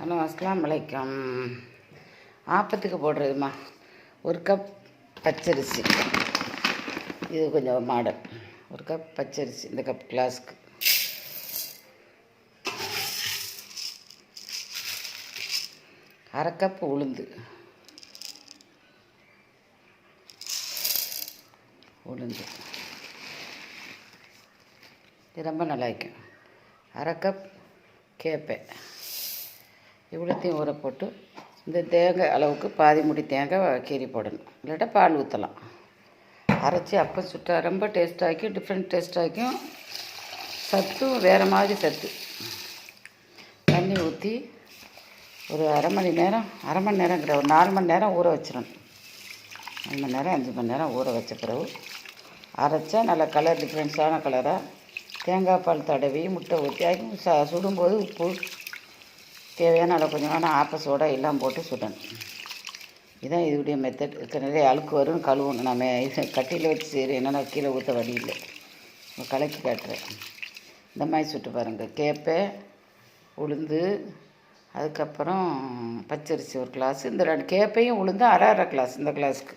Hello அஸ்ஸலாமு அலைக்கும். ஆப்பத்துக்கு போடுறதுமா, ஒரு கப் பச்சரிசி. இது கொஞ்சம் மாடல். ஒரு கப் பச்சரிசி, இந்த கப் கிளாஸுக்கு. அரை கப் உளுந்து. இது ரொம்ப நல்லா இருக்கும். அரை கப் கேப்பை. இவ்வளோத்தையும் ஊற போட்டு இந்த தேங்காய் அளவுக்கு பாதி முடி தேங்காய் கீறி போடணும். இல்லாட்டா பால் ஊற்றலாம். அரைச்சி அப்போ சுட்டா ரொம்ப டேஸ்ட்டாக்கும், டிஃப்ரெண்ட் டேஸ்ட்டாக்கும். சத்தும் வேறு மாதிரி சத்து. தண்ணி ஊற்றி ஒரு அரை மணி நேரங்கிற ஒரு 4 மணி நேரம் ஊற வச்சிடணும். 4 மணி நேரம் 5 மணி நேரம் ஊற வச்ச பிறகு அரைச்சா நல்ல கலர் டிஃப்ரெண்ட்ஸான கலராக தேங்காய் பால் தடவி முட்டை ஊற்றி அதுவும் சுடும்போது உப்பு தேவையான அளவு கொஞ்சமான ஆப்ப எல்லாம் போட்டு சுடணும். இதுதான் இதோடைய மெத்தட். நிறைய அழுக்கு வரும், கழுவணும். நம்ம இது கட்டியில் வச்சு செய்கிறேன், என்னென்னா கீழே ஊற்ற வழி இல்லை. கலக்கி காட்டுறேன். இந்த மாதிரி சுட்டு பாருங்கள். கேப்பை, உளுந்து, அதுக்கப்புறம் பச்சரிசி ஒரு கிளாஸு. இந்த 2 கேப்பையும் உளுந்து அரை கிளாஸ். இந்த கிளாஸுக்கு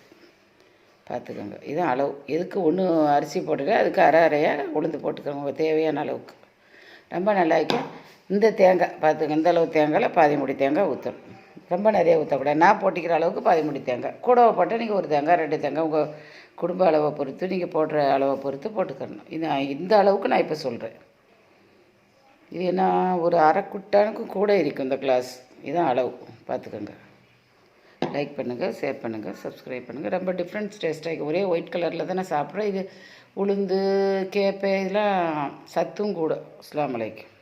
பார்த்துக்கோங்க. இதுதான் அளவு. எதுக்கு ஒன்று அரிசி போட்டுக்க, அதுக்கு அரையாக உளுந்து போட்டுக்கோங்க தேவையான அளவுக்கு. ரொம்ப நல்லா இருக்கும். இந்த தேங்காய் பார்த்துங்க, இந்த அளவு தேங்காயில் பாதி முடி தேங்காய் ஊற்றணும். ரொம்ப நிறைய ஊற்றக்கூடாது. நான் போட்டிக்கிற அளவுக்கு பாதி முடி தேங்காய். கூடவை போட்டால் நீங்கள் ஒரு தேங்காய் 2 தேங்காய் உங்கள் குடும்ப அளவை பொறுத்து, நீங்கள் போடுற அளவை பொறுத்து போட்டுக்கணும். இது இந்த அளவுக்கு நான் இப்போ சொல்கிறேன். இது என்ன ஒரு அரை குட்டானுக்கும் கூட இருக்கும் இந்த கிளாஸ். இதுதான் அளவு. பார்த்துக்கோங்க. லைக் பண்ணுங்கள், ஷேர் பண்ணுங்கள், சப்ஸ்கிரைப் பண்ணுங்கள். ரொம்ப டிஃப்ரெண்ட் டேஸ்ட்டாக ஒரே ஒயிட் கலரில் தான் நான் சாப்பிட்றேன். இது உளுந்து, கேப்பை இதெல்லாம் சத்தும் கூட. அஸ்ஸலாமு அலைக்கும்.